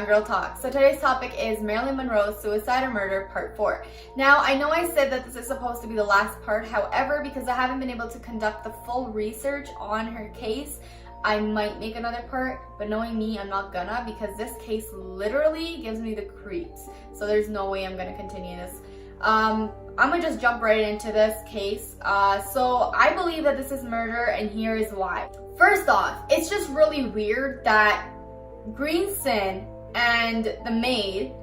Girl Talk. So today's topic is Marilyn Monroe's suicide or murder part 4. Now, I know I said that this is supposed to be the last part. However, because I haven't been able to conduct the full research on her case, I might make another part, but knowing me, I'm not gonna, because this case literally gives me the creeps. So there's no way I'm gonna continue this. I'm gonna just jump right into this case. So I believe that this is murder, and here is why. First off, it's just really weird that Greenson and the maid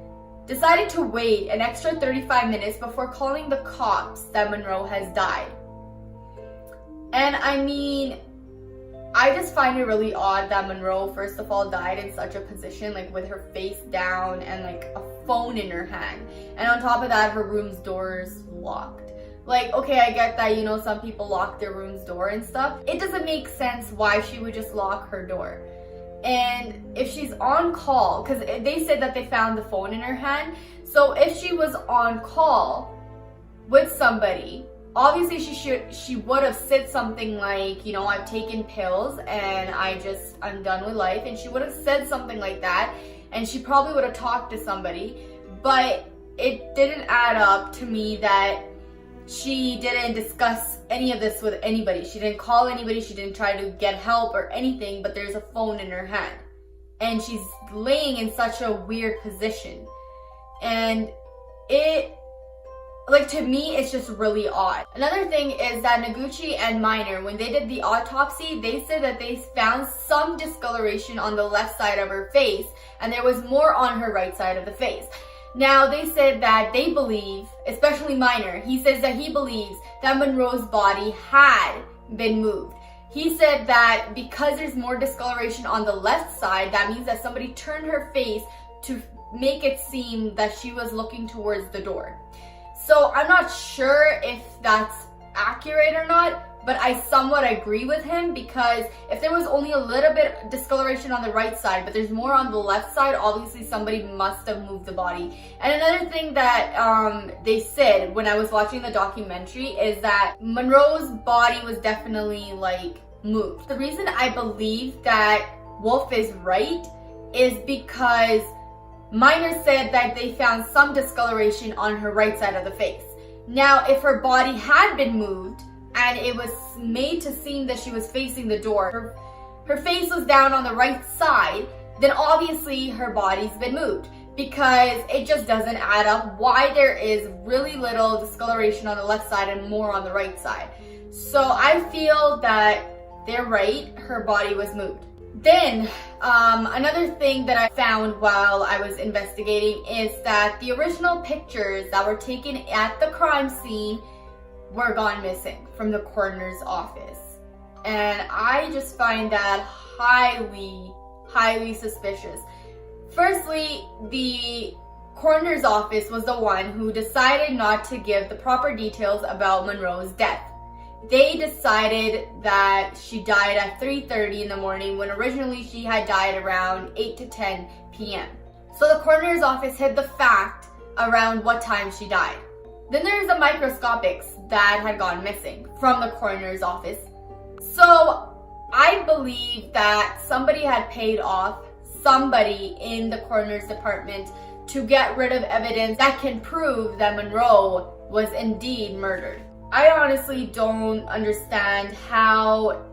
decided to wait an extra 35 minutes before calling the cops that Monroe has died. And I mean, I just find it really odd that Monroe, first of all, died in such a position, like with her face down and like a phone in her hand. And on top of that, her room's doors locked. Like, okay, I get that, you know, some people lock their room's door and stuff. It doesn't make sense why she would just lock her door. And if she's on call, because they said that they found the phone in her hand. So if she was on call with somebody, obviously she would have said something like, you know, I've taken pills and I'm done with life. And she would have said something like that. And she probably would have talked to somebody. But it didn't add up to me that she didn't discuss any of this with anybody. She didn't call anybody. She didn't try to get help or anything, but there's a phone in her hand. And she's laying in such a weird position. And to me, it's just really odd. Another thing is that Noguchi and Miner, when they did the autopsy, they said that they found some discoloration on the left side of her face, and there was more on her right side of the face. Now, they said that they believe, especially Miner, he says that he believes that Monroe's body had been moved. He said that because there's more discoloration on the left side, that means that somebody turned her face to make it seem that she was looking towards the door. So I'm not sure if that's accurate or not, but I somewhat agree with him, because if there was only a little bit discoloration on the right side, but there's more on the left side, obviously somebody must have moved the body. And another thing that they said when I was watching the documentary is that Monroe's body was definitely like moved. The reason I believe that Wolf is right is because Miner said that they found some discoloration on her right side of the face. Now, if her body had been moved and it was made to seem that she was facing the door, her face was down on the right side, then obviously her body's been moved, because it just doesn't add up why there is really little discoloration on the left side and more on the right side. So I feel that they're right, her body was moved. Then, another thing that I found while I was investigating is that the original pictures that were taken at the crime scene were gone missing from the coroner's office. And I just find that highly, highly suspicious. Firstly, the coroner's office was the one who decided not to give the proper details about Monroe's death. They decided that she died at 3:30 in the morning, when originally she had died around 8 to 10 p.m. So the coroner's office hid the fact around what time she died. Then there's the microscopics that had gone missing from the coroner's office. So I believe that somebody had paid off somebody in the coroner's department to get rid of evidence that can prove that Monroe was indeed murdered. I honestly don't understand how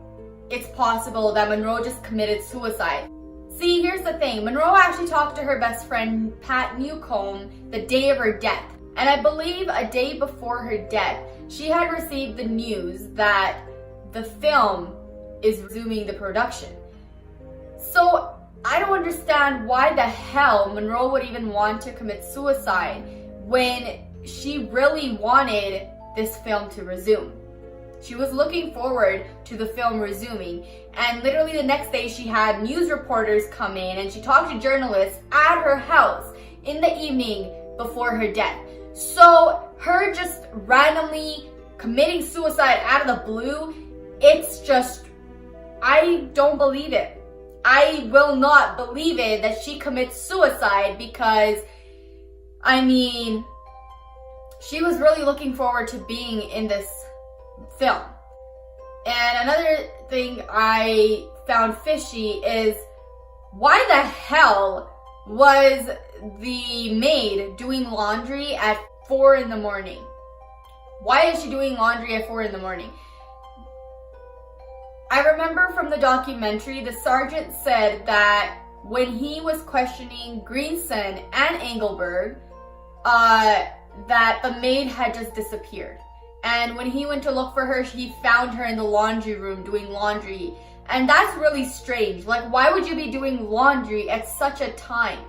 it's possible that Monroe just committed suicide. See, here's the thing. Monroe actually talked to her best friend, Pat Newcomb, the day of her death. And I believe a day before her death, she had received the news that the film is resuming the production. So I don't understand why the hell Monroe would even want to commit suicide when she really wanted this film to resume. She was looking forward to the film resuming, and literally the next day she had news reporters come in and she talked to journalists at her house in the evening before her death. So her just randomly committing suicide out of the blue, it's just, I don't believe it. I will not believe it that she commits suicide, because I mean, she was really looking forward to being in this film. And another thing I found fishy is, why the hell was the maid doing laundry at 4 in the morning. Why is she doing laundry at 4 in the morning? I remember from the documentary, the sergeant said that when he was questioning Greenson and Engelberg, that the maid had just disappeared. And when he went to look for her, he found her in the laundry room doing laundry. And that's really strange. Like, why would you be doing laundry at such a time?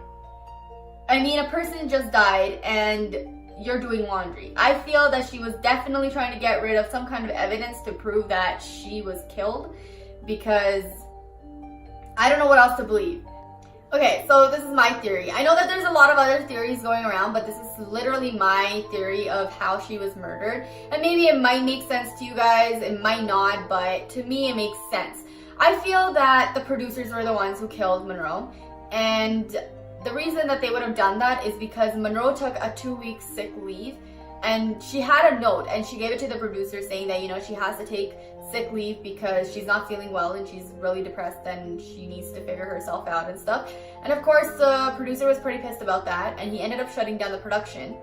I mean, a person just died and you're doing laundry. I feel that she was definitely trying to get rid of some kind of evidence to prove that she was killed, because I don't know what else to believe. Okay, so this is my theory. I know that there's a lot of other theories going around, but this is literally my theory of how she was murdered. And maybe it might make sense to you guys, it might not, but to me it makes sense. I feel that the producers were the ones who killed Monroe, and the reason that they would have done that is because Monroe took a 2-week sick leave, and she had a note and she gave it to the producer saying that, you know, she has to take sick leave because she's not feeling well and she's really depressed and she needs to figure herself out and stuff. And of course the producer was pretty pissed about that, and he ended up shutting down the production.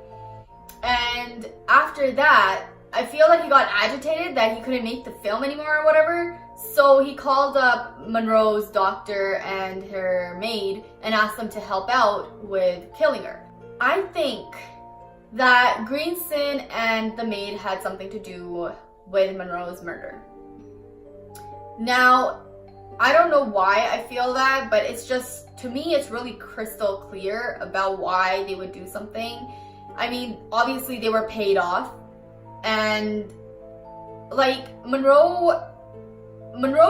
And after that, I feel like he got agitated that he couldn't make the film anymore or whatever. So he called up Monroe's doctor and her maid and asked them to help out with killing her. I think that Greenson and the maid had something to do with Monroe's murder. Now, I don't know why I feel that, but it's just, to me, it's really crystal clear about why they would do something. I mean, obviously they were paid off, and like Monroe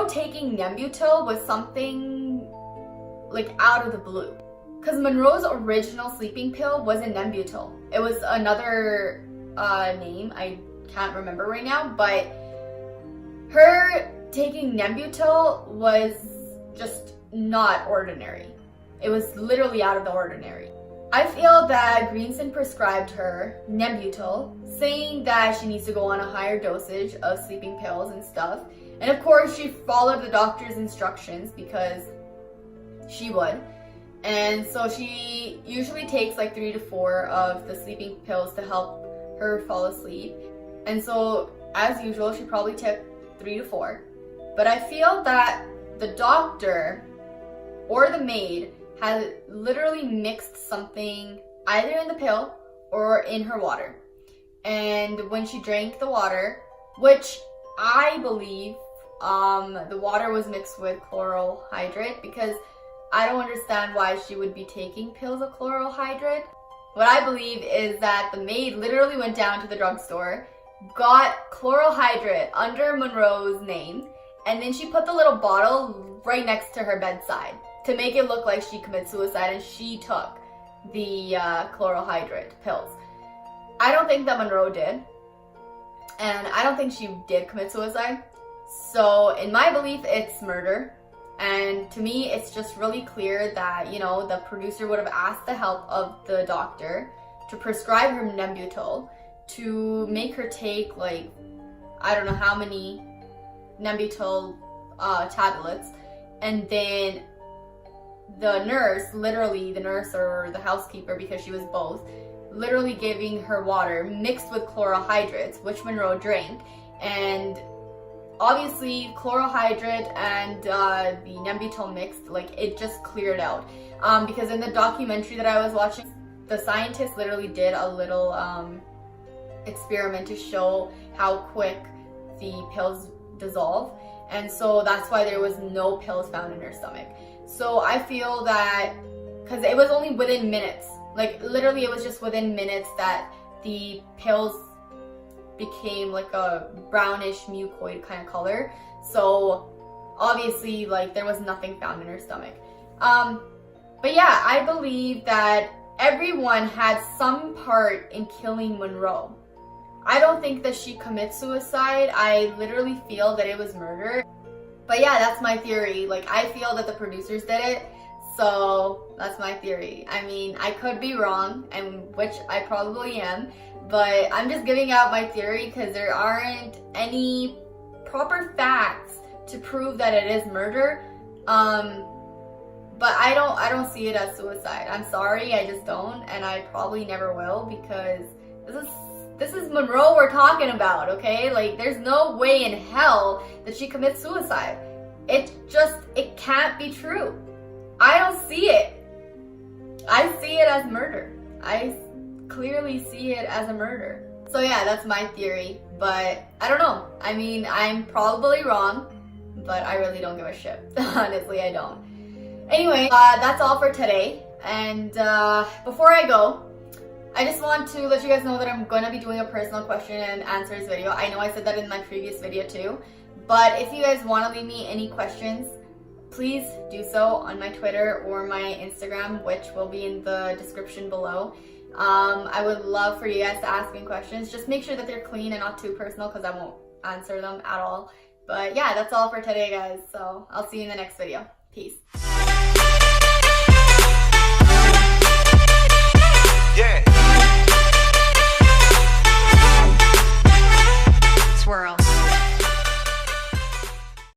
taking Nembutal was something like out of the blue. Because Monroe's original sleeping pill wasn't Nembutal. It was another name, I can't remember right now, but her taking Nembutal was just not ordinary. It was literally out of the ordinary. I feel that Greenson prescribed her Nembutal, saying that she needs to go on a higher dosage of sleeping pills and stuff. And of course, she followed the doctor's instructions because she would. And so she usually takes like 3 to 4 of the sleeping pills to help her fall asleep. And so, as usual, she probably took 3 to 4. But I feel that the doctor or the maid had literally mixed something either in the pill or in her water. And when she drank the water, which I believe the water was mixed with chloral hydrate, because I don't understand why she would be taking pills of chloral hydrate. What I believe is that the maid literally went down to the drugstore, got chloral hydrate under Monroe's name, and then she put the little bottle right next to her bedside to make it look like she committed suicide and she took the chloral hydrate pills. I don't think that Monroe did, and I don't think she did commit suicide. So in my belief, it's murder. And to me, it's just really clear that, you know, the producer would have asked the help of the doctor to prescribe her Nembutal, to make her take, like, I don't know how many Nembutal tablets. And then the nurse, literally the nurse or the housekeeper, because she was both, literally giving her water mixed with chloral hydrates, which Monroe drank. And obviously chloral hydrate and the Nembutal mixed, like, it just cleared out. Because in the documentary that I was watching, the scientists literally did a little experiment to show how quick the pills dissolve. And so that's why there was no pills found in her stomach. So I feel that, because it was only within minutes, like literally it was just within minutes that the pills became like a brownish mucoid kind of color. So obviously, like, there was nothing found in her stomach. But yeah, I believe that everyone had some part in killing Monroe. I don't think that she commits suicide. I literally feel that it was murder. But yeah, that's my theory. Like, I feel that the producers did it. So that's my theory. I mean, I could be wrong, and which I probably am. But I'm just giving out my theory because there aren't any proper facts to prove that it is murder. But I don't see it as suicide. I'm sorry, I just don't, and I probably never will, because this is Monroe we're talking about, okay? Like, there's no way in hell that she commits suicide. It can't be true. I don't see it. I see it as murder. I clearly see it as a murder. So yeah, that's my theory, but I don't know. I mean, I'm probably wrong, but I really don't give a shit. Honestly, I don't. Anyway, that's all for today. And before I go, I just want to let you guys know that I'm going to be doing a personal question and answers video. I know I said that in my previous video too, but if you guys want to leave me any questions, please do so on my Twitter or my Instagram, which will be in the description below. I would love for you guys to ask me questions. Just make sure that they're clean and not too personal, because I won't answer them at all. But yeah, that's all for today, guys. So I'll see you in the next video. Peace.